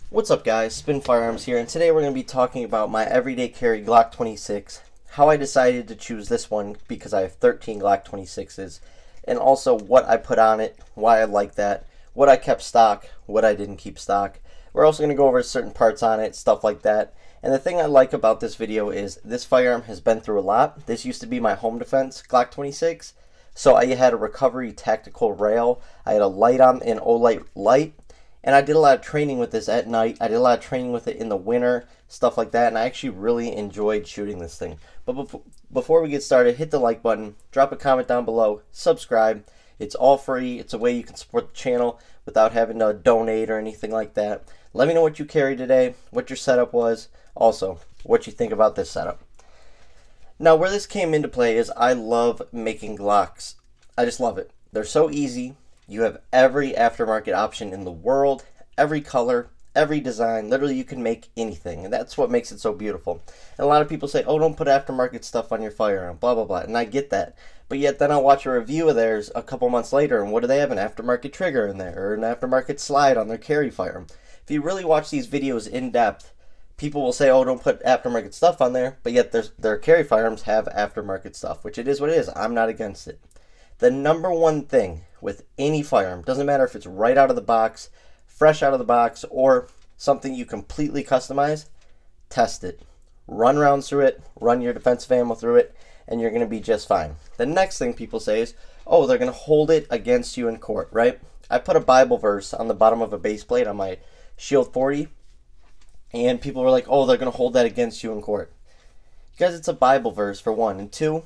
What's up guys, Spin Firearms here, and today we're going to be talking about my everyday carry Glock 26, how I decided to choose this one because I have 13 Glock 26s, and also what I put on it, why I like that, what I kept stock, what I didn't keep stock. We're also going to go over certain parts on it, stuff like that. And the thing I like about this video is this firearm has been through a lot. This used to be my home defense Glock 26, so I had a recovery tactical rail, I had a light on, an Olight light. And I did a lot of training with this at night. I did a lot of training with it in the winter, stuff like that. And I actually really enjoyed shooting this thing. But before we get started, hit the like button, drop a comment down below, subscribe. It's all free. It's a way you can support the channel without having to donate or anything like that. Let me know what you carried today, what your setup was, also what you think about this setup. Now, where this came into play is I love making Glocks. I just love it. They're so easy. You have every aftermarket option in the world, every color, every design. Literally, you can make anything, and that's what makes it so beautiful. And a lot of people say, oh, don't put aftermarket stuff on your firearm, blah, blah, blah, and I get that. But yet then I'll watch a review of theirs a couple months later, and what do they have? An aftermarket trigger in there, or an aftermarket slide on their carry firearm. If you really watch these videos in depth, people will say, oh, don't put aftermarket stuff on there, but yet their carry firearms have aftermarket stuff, which it is what it is. I'm not against it. The number one thing with any firearm, doesn't matter if it's right out of the box, fresh out of the box, or something you completely customize, test it. Run rounds through it, run your defensive ammo through it, and you're going to be just fine. The next thing people say is, oh, they're going to hold it against you in court, right? I put a Bible verse on the bottom of a base plate on my Shield 40, and people were like, oh, they're going to hold that against you in court. Because it's a Bible verse, for one, and two,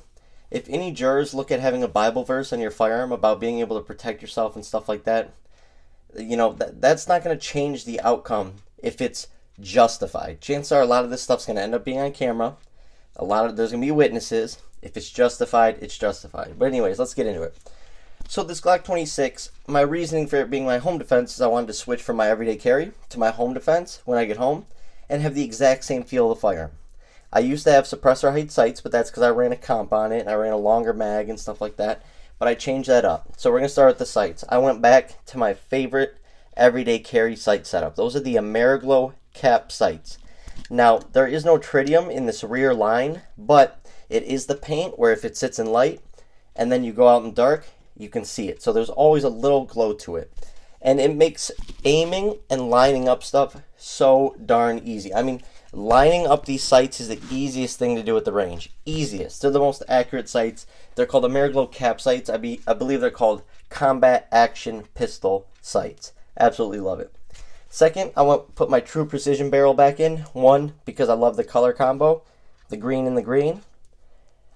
if any jurors look at having a Bible verse on your firearm about being able to protect yourself and stuff like that, you know, that's not going to change the outcome if it's justified. Chances are a lot of this stuff's going to end up being on camera. There's going to be witnesses. If it's justified, it's justified. But anyways, let's get into it. So this Glock 26, my reasoning for it being my home defense is I wanted to switch from my everyday carry to my home defense when I get home and have the exact same feel of the firearm. I used to have suppressor height sights, but that's because I ran a comp on it, and I ran a longer mag and stuff like that, but I changed that up. So we're going to start with the sights. I went back to my favorite everyday carry sight setup. Those are the Ameriglow cap sights. Now, there is no tritium in this rear line, but it is the paint where if it sits in light, and then you go out in dark, you can see it. So there's always a little glow to it. And it makes aiming and lining up stuff so darn easy. I mean, lining up these sights is the easiest thing to do at the range. Easiest. They're the most accurate sights. They're called Ameriglow cap sights. I believe they're called combat action pistol sights. Absolutely love it. Second, I want to put my true precision barrel back in. One, because I love the color combo. The green and the green.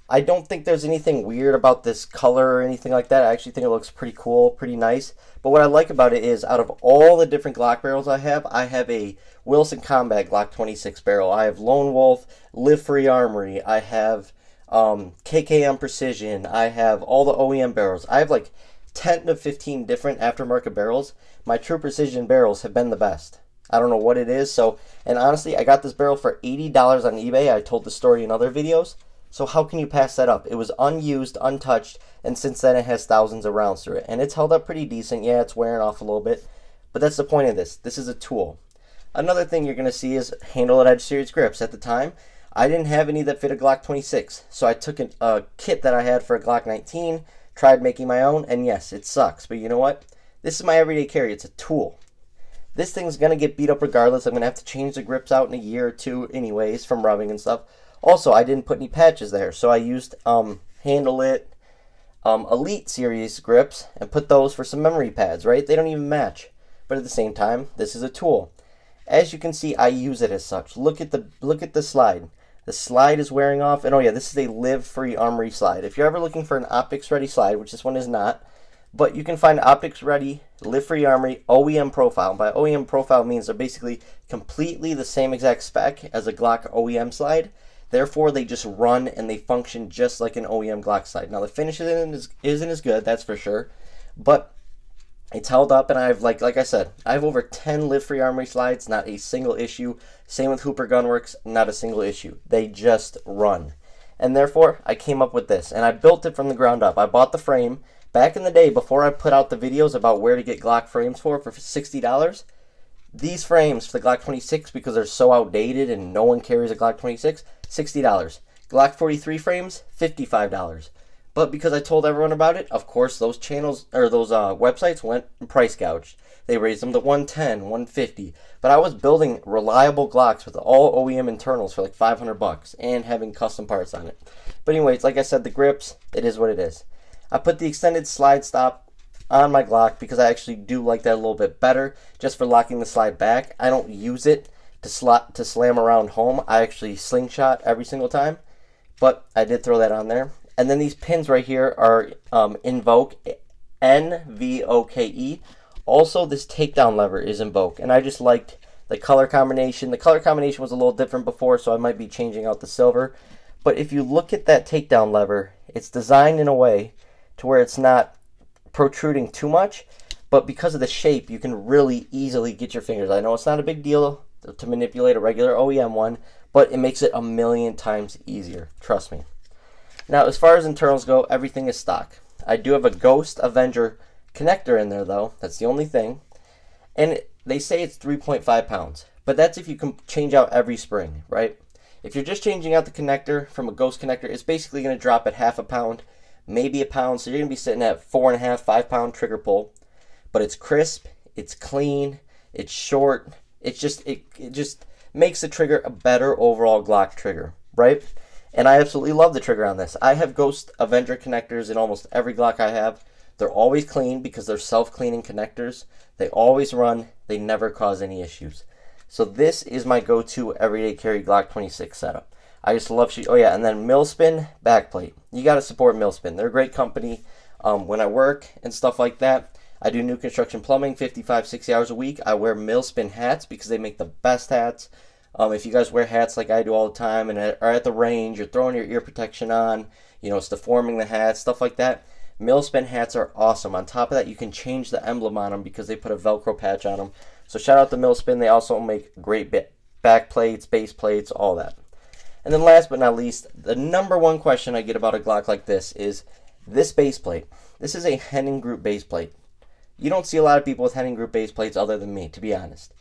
I don't think there's anything weird about this color or anything like that. I actually think it looks pretty cool, pretty nice. But what I like about it is out of all the different Glock barrels I have a Wilson Combat Glock 26 barrel. I have Lone Wolf, Live Free Armory. I have KKM Precision. I have all the OEM barrels. I have like 10 to 15 different aftermarket barrels. My True Precision barrels have been the best. I don't know what it is. And honestly, I got this barrel for $80 on eBay. I told the story in other videos. So how can you pass that up? It was unused, untouched, and since then it has thousands of rounds through it. And it's held up pretty decent. Yeah, it's wearing off a little bit. But that's the point of this. This is a tool. Another thing you're going to see is handle at edge series grips. At the time, I didn't have any that fit a Glock 26. So I took a kit that I had for a Glock 19, tried making my own, and yes, it sucks. But you know what? This is my everyday carry. It's a tool. This thing's going to get beat up regardless. I'm going to have to change the grips out in a year or two anyways from rubbing and stuff. Also, I didn't put any patches there, so I used Handle It Elite Series grips and put those for some memory pads, right? They don't even match. But at the same time, this is a tool. As you can see, I use it as such. Look at the slide. The slide is wearing off, and oh yeah, this is a Live Free Armory slide. If you're ever looking for an optics ready slide, which this one is not, but you can find optics ready, Live Free Armory, OEM profile. By OEM profile means they're basically completely the same exact spec as a Glock OEM slide. Therefore, they just run and they function just like an OEM Glock slide. Now, the finish isn't as good, that's for sure. But it's held up, and I've, like I said, I have over 10 Live Free Armory slides, not a single issue. Same with Hooper Gunworks, not a single issue. They just run. And therefore, I came up with this, and I built it from the ground up. I bought the frame. Back in the day, before I put out the videos about where to get Glock frames for $60, These frames for the Glock 26, because they're so outdated and no one carries a Glock 26, $60. Glock 43 frames, $55. But because I told everyone about it, of course, those channels or those websites went and price gouged. They raised them to 110, 150. But I was building reliable Glocks with all OEM internals for like 500 bucks and having custom parts on it. But anyways, like I said, the grips, it is what it is. I put the extended slide stop on my Glock because I actually do like that a little bit better, just for locking the slide back. I don't use it to slam around home. I actually slingshot every single time, but I did throw that on there. And then these pins right here are Invoke, N-V-O-K-E. Also, this takedown lever is Invoke, and I just liked the color combination. The color combination was a little different before, so I might be changing out the silver. But if you look at that takedown lever, it's designed in a way to where it's not protruding too much, but because of the shape, you can really easily get your fingers. I know it's not a big deal to manipulate a regular OEM one, but it makes it a million times easier. Trust me. Now, as far as internals go, everything is stock. I do have a Ghost Avenger connector in there, though. That's the only thing. And they say it's 3.5 pounds, but that's if you can change out every spring, right? If you're just changing out the connector from a Ghost connector, it's basically going to drop at half a pound, maybe a pound, so you're going to be sitting at 4.5, 5 pound trigger pull. But it's crisp, it's clean, it's short, it just makes the trigger a better overall Glock trigger, right? And I absolutely love the trigger on this. I have Ghost Avenger connectors in almost every Glock I have. They're always clean because they're self-cleaning connectors. They always run, they never cause any issues. So this is my go-to everyday carry Glock 26 setup. I just love oh yeah, and then Millspin backplate. You got to support Millspin. They're a great company. When I work and stuff like that, I do new construction plumbing 55, 60 hours a week. I wear Millspin hats because they make the best hats. If you guys wear hats like I do all the time and are at the range, you're throwing your ear protection on, you know, it's deforming the hat, stuff like that. Millspin hats are awesome. On top of that, you can change the emblem on them because they put a Velcro patch on them. So shout out to Millspin. They also make great back plates, base plates, all that. And then last but not least, the number one question I get about a Glock like this is this base plate. This is a Henning Group base plate. You don't see a lot of people with Henning Group base plates other than me, to be honest.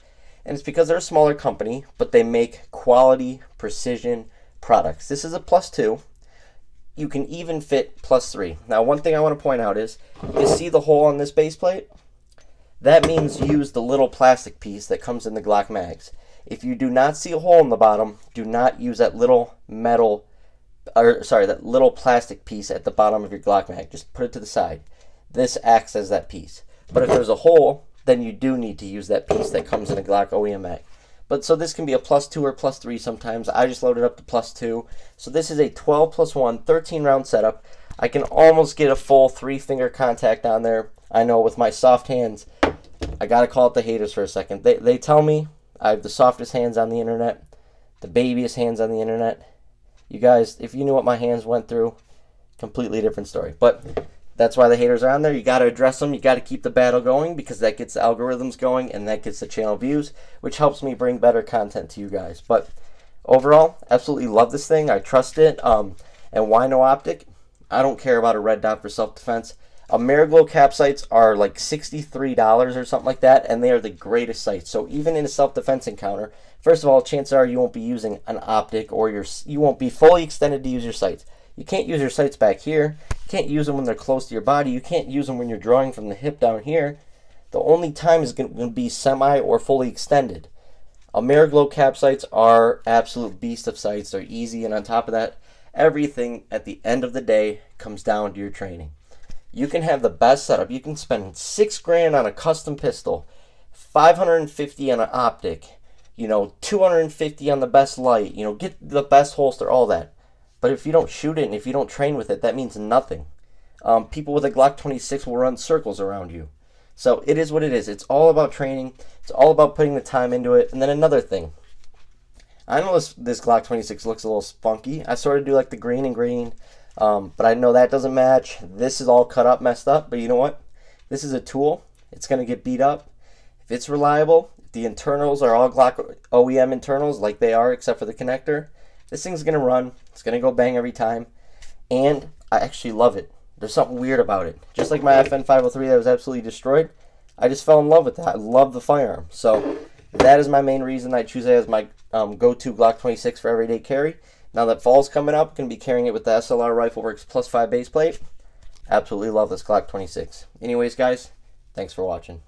And it's because they're a smaller company, but they make quality, precision products. This is a +2. You can even fit +3. Now, one thing I want to point out is, you see the hole on this base plate? That means use the little plastic piece that comes in the Glock mags. If you do not see a hole in the bottom, do not use that little that little plastic piece at the bottom of your Glock mag. Just put it to the side. This acts as that piece. But if there's a hole, then you do need to use that piece that comes in a Glock OEM mag. But so this can be a +2 or +3 sometimes. I just loaded up to +2. So this is a 12 + 1, 13 round setup. I can almost get a full 3-finger contact on there. I know with my soft hands, I gotta call it the haters for a second. They tell me I have the softest hands on the internet, the babyest hands on the internet. You guys, if you knew what my hands went through, completely different story. But that's why the haters are on there. You got to address them. You got to keep the battle going because that gets the algorithms going and that gets the channel views, which helps me bring better content to you guys. But overall, absolutely love this thing. I trust it. And why no optic? I don't care about a red dot for self-defense. Ameriglow cap sights are like $63 or something like that, and they are the greatest sights. So even in a self-defense encounter, first of all, chances are you won't be using an optic, or you won't be fully extended to use your sights. You can't use your sights back here. You can't use them when they're close to your body. You can't use them when you're drawing from the hip down here. The only time is going to be semi or fully extended. Ameriglow cap sights are absolute beast of sights. They're easy, and on top of that, everything at the end of the day comes down to your training. You can have the best setup. You can spend $6 grand on a custom pistol, $550 on an optic, you know, $250 on the best light, you know, get the best holster, all that. But if you don't shoot it and if you don't train with it, that means nothing. People with a Glock 26 will run circles around you. So it is what it is. It's all about training. It's all about putting the time into it. And then another thing. I know this Glock 26 looks a little spunky. I sort of do like the green and green. But I know that doesn't match. This is all cut up, messed up. But you know what? This is a tool. It's going to get beat up. If it's reliable, if the internals are all Glock OEM internals like they are except for the connector, this thing's going to run. It's going to go bang every time. And I actually love it. There's something weird about it. Just like my FN 503 that was absolutely destroyed, I just fell in love with that. I love the firearm. So that is my main reason I choose it as my go-to Glock 26 for everyday carry. Now that fall's coming up, going to be carrying it with the SLR Rifleworks +5 base plate. Absolutely love this Glock 26. Anyways, guys, thanks for watching.